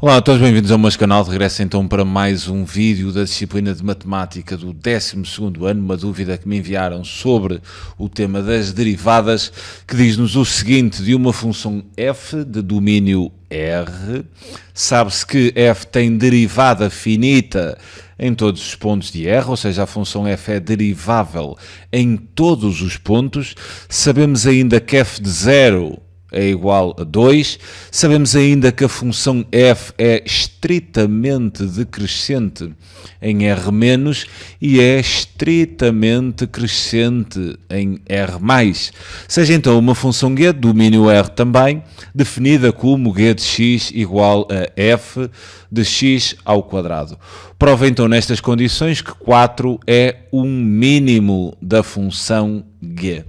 Olá a todos, bem-vindos ao meu canal. Regresso então para mais um vídeo da disciplina de matemática do 12º ano, uma dúvida que me enviaram sobre o tema das derivadas, que diz-nos o seguinte: de uma função f de domínio R, sabe-se que f tem derivada finita em todos os pontos de R, ou seja, a função f é derivável em todos os pontos. Sabemos ainda que f de 0 é igual a 2. Sabemos ainda que a função f é estritamente decrescente em R- e é estritamente crescente em R+. Seja então uma função g de domínio R também, definida como g de x igual a f de x ao quadrado. Prova então nestas condições que 4 é um mínimo da função g.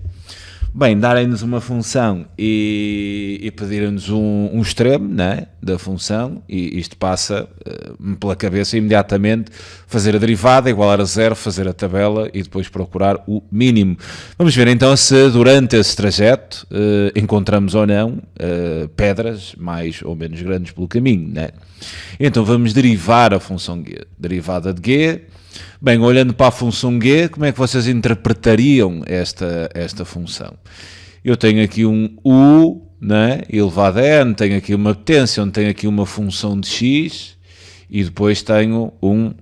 Bem, darem-nos uma função e pedirem-nos um extremo, né, da função, e isto passa-me pela cabeça imediatamente fazer a derivada, igualar a 0, fazer a tabela e depois procurar o mínimo. Vamos ver então se durante esse trajeto encontramos ou não pedras mais ou menos grandes pelo caminho, né? Então vamos derivar a função g. Derivada de g. Bem, olhando para a função g, como é que vocês interpretariam esta função? Eu tenho aqui um u, né, elevado a n, tenho aqui uma potência, onde tenho aqui uma função de x, e depois tenho um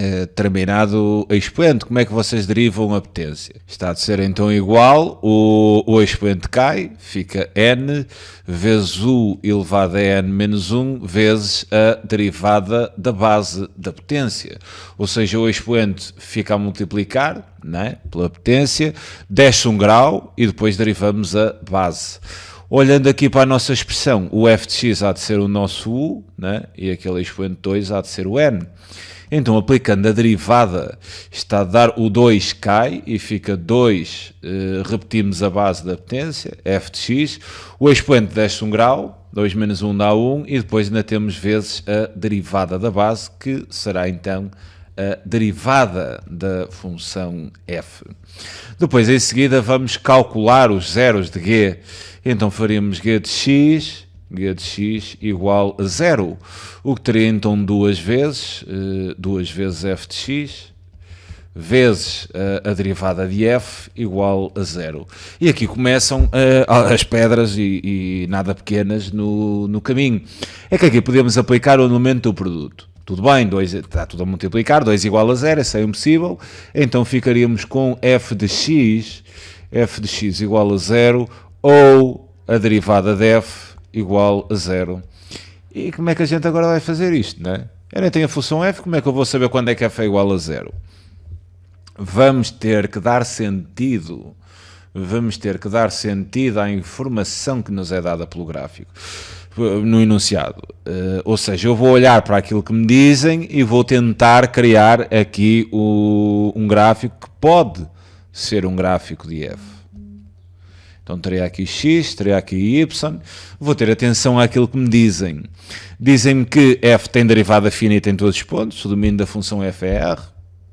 determinado expoente. Como é que vocês derivam a potência? Está de ser então igual, o expoente cai, fica n vezes u elevado a n menos 1 vezes a derivada da base da potência. Ou seja, o expoente fica a multiplicar, né, pela potência, desce um grau e depois derivamos a base. Olhando aqui para a nossa expressão, o f de x há de ser o nosso u, né, e aquele expoente 2 há de ser o n. Então, aplicando a derivada, está a dar o 2 cai e fica 2, repetimos a base da potência, f de x, o expoente desce um grau, 2 menos 1 dá 1, e depois ainda temos vezes a derivada da base, que será então a derivada da função f. Depois, em seguida, vamos calcular os zeros de g. Então, faríamos g de x igual a 0, o que teria então duas vezes f de x, vezes a derivada de f igual a 0. E aqui começam as pedras e nada pequenas no caminho. É que aqui podemos aplicar o elemento do produto. Tudo bem, está tudo a multiplicar, 2 igual a 0, isso é impossível. Então ficaríamos com f de x igual a 0, ou a derivada de f igual a 0. E como é que a gente agora vai fazer isto, né? Eu nem tenho a função f, como é que eu vou saber quando é que f é igual a 0? Vamos ter que dar sentido à informação que nos é dada pelo gráfico, no enunciado. Ou seja, eu vou olhar para aquilo que me dizem e vou tentar criar aqui um gráfico que pode ser um gráfico de f. Então, teria aqui x, teria aqui y, vou ter atenção àquilo que me dizem. Dizem-me que f tem derivada finita em todos os pontos, o domínio da função f é R,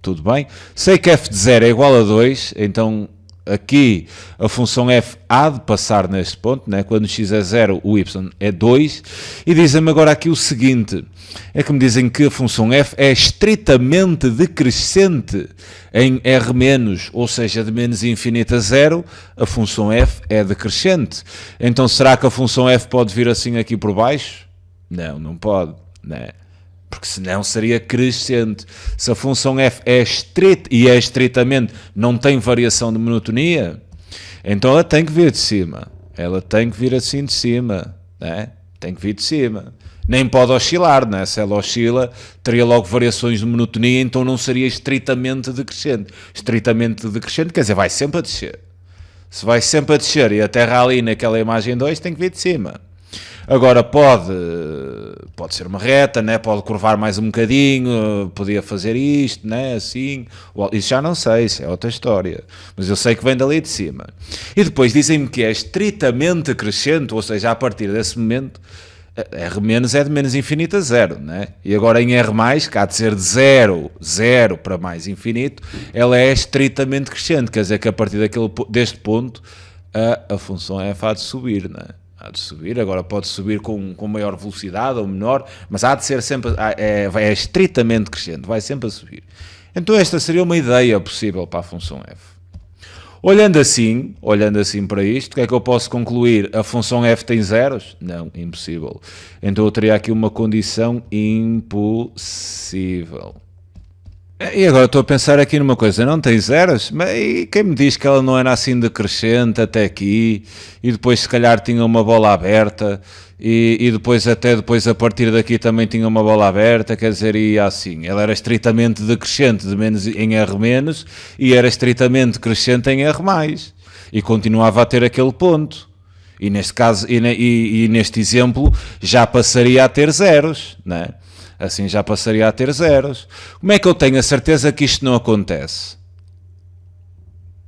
tudo bem. Sei que f de 0 é igual a 2, então aqui a função f há de passar neste ponto, né? Quando x é 0, o y é 2. E dizem-me agora aqui o seguinte, é que me dizem que a função f é estritamente decrescente em R-, ou seja, de menos infinito a 0, a função f é decrescente. Então será que a função f pode vir assim aqui por baixo? Não, não pode, né? Porque senão seria crescente. Se a função f é estrita e é estritamente, não tem variação de monotonia, então ela tem que vir de cima. Ela tem que vir assim de cima, né? Tem que vir de cima. Nem pode oscilar, né? Se ela oscila, teria logo variações de monotonia, então não seria estritamente decrescente. Estritamente decrescente quer dizer, vai sempre a descer. Se vai sempre a descer e a Terra ali naquela imagem 2, tem que vir de cima. Agora pode ser uma reta, né? Pode curvar mais um bocadinho, podia fazer isto, né? Assim, isso já não sei, isso é outra história, mas eu sei que vem dali de cima. E depois dizem-me que é estritamente crescente, ou seja, a partir desse momento, R- é de menos infinito a 0, né? E agora em R+, que há de ser de 0 para mais infinito, ela é estritamente crescente, quer dizer que a partir deste ponto a função f há de subir, né? Há de subir, agora pode subir com maior velocidade ou menor, mas há de ser sempre, é estritamente crescente, vai sempre a subir. Então esta seria uma ideia possível para a função f. Olhando assim para isto, o que é que eu posso concluir? A função f tem zeros? Não, impossível. Então eu teria aqui uma condição impossível. E agora estou a pensar aqui numa coisa, não tem zeros? Mas e quem me diz que ela não era assim decrescente até aqui, e depois se calhar tinha uma bola aberta, e depois a partir daqui também tinha uma bola aberta, quer dizer, ia assim, ela era estritamente decrescente de menos em R menos, e era estritamente crescente em R mais, e continuava a ter aquele ponto. E neste caso, e neste exemplo, já passaria a ter zeros, não é? Assim já passaria a ter zeros. Como é que eu tenho a certeza que isto não acontece?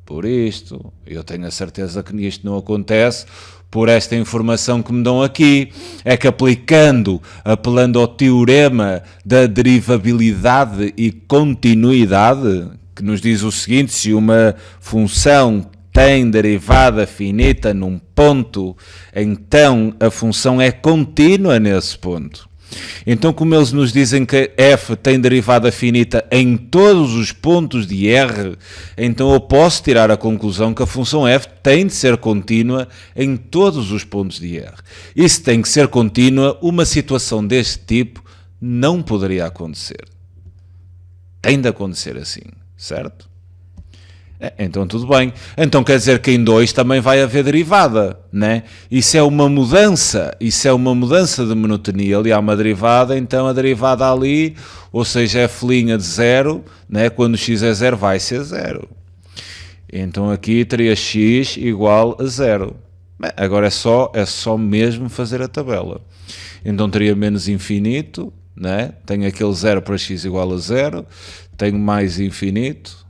Por isto. Eu tenho a certeza que isto não acontece por esta informação que me dão aqui. É que apelando ao teorema da derivabilidade e continuidade, que nos diz o seguinte: se uma função tem derivada finita num ponto, então a função é contínua nesse ponto. Então, como eles nos dizem que f tem derivada finita em todos os pontos de R, então eu posso tirar a conclusão que a função f tem de ser contínua em todos os pontos de R. E se tem que ser contínua, uma situação deste tipo não poderia acontecer. Tem de acontecer assim, certo? Então tudo bem. Então quer dizer que em 2 também vai haver derivada, né? Isso é uma mudança de monotonia. Ali há uma derivada, então a derivada ali, ou seja, f' de 0, né? Quando x é 0 vai ser 0. Então aqui teria x igual a 0. Bem, agora é só mesmo fazer a tabela. Então teria menos infinito, né? Tenho aquele 0 para x igual a 0, tenho mais infinito.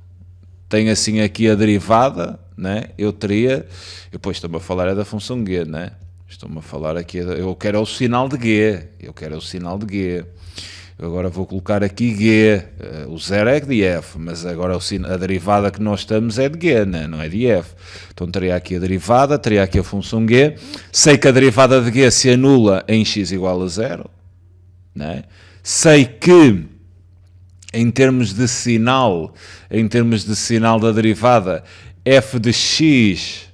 Tenho assim aqui a derivada, né? Eu depois estou-me a falar da função g, né? Estou-me a falar aqui, eu quero o sinal de g, Eu agora vou colocar aqui g, o 0 é de f, mas agora a derivada que nós estamos é de g, né? Não é de f. Então teria aqui a derivada, teria aqui a função g, sei que a derivada de g se anula em x igual a 0, né? Sei que em termos de sinal da derivada, f de x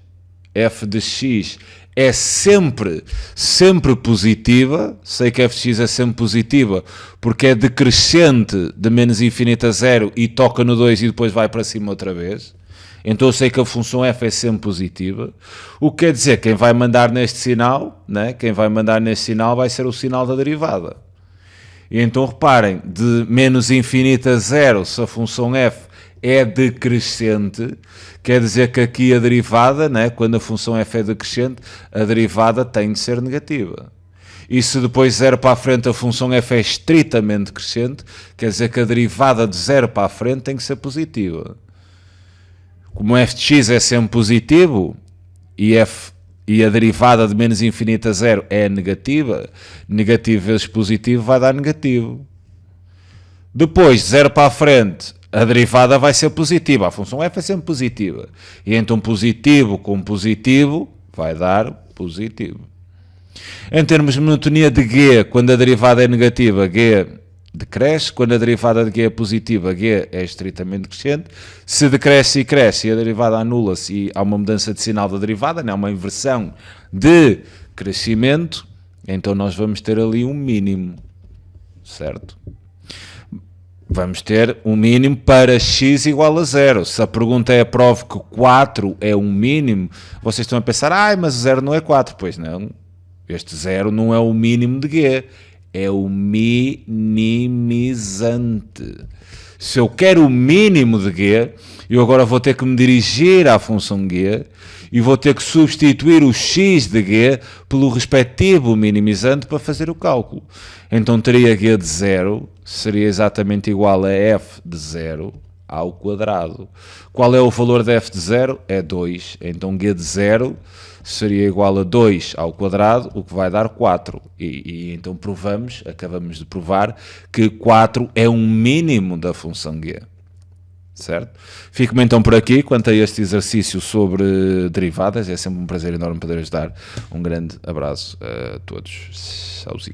é sempre positiva. Sei que f de x é sempre positiva porque é decrescente de menos infinito a 0 e toca no 2 e depois vai para cima outra vez. Então eu sei que a função f é sempre positiva. O que quer dizer, quem vai mandar neste sinal, né? Quem vai mandar neste sinal vai ser o sinal da derivada. E então reparem, de menos infinito a 0, se a função f é decrescente, quer dizer que aqui a derivada, né, quando a função f é decrescente, a derivada tem de ser negativa. E se depois 0 para a frente a função f é estritamente crescente, quer dizer que a derivada de 0 para a frente tem que ser positiva. Como f de x é sempre positivo e a derivada de menos infinito a 0 é negativa, negativo vezes positivo vai dar negativo. Depois, de 0 para a frente, a derivada vai ser positiva. A função f é sempre positiva. E então positivo com positivo vai dar positivo. Em termos de monotonia de g, quando a derivada é negativa, g decresce. Quando a derivada de g é positiva, g é estritamente crescente. Se decresce e cresce e a derivada anula-se e há uma mudança de sinal da derivada, não é uma inversão de crescimento, então nós vamos ter ali um mínimo, certo? Vamos ter um mínimo para x igual a 0. Se a pergunta é prove que 4 é um mínimo, vocês estão a pensar, mas o 0 não é 4. Pois não, este 0 não é o mínimo de g. É o minimizante. Se eu quero o mínimo de g, eu agora vou ter que me dirigir à função g e vou ter que substituir o x de g pelo respectivo minimizante para fazer o cálculo. Então teria g de 0, seria exatamente igual a f de 0 ao quadrado. Qual é o valor de f de 0? É 2. Então g de 0 seria igual a 2 ao quadrado, o que vai dar 4. E então acabamos de provar que 4 é um mínimo da função g. certo? Fico-me então por aqui quanto a este exercício sobre derivadas. É sempre um prazer enorme poder ajudar. Um grande abraço a todos. Tchauzinho.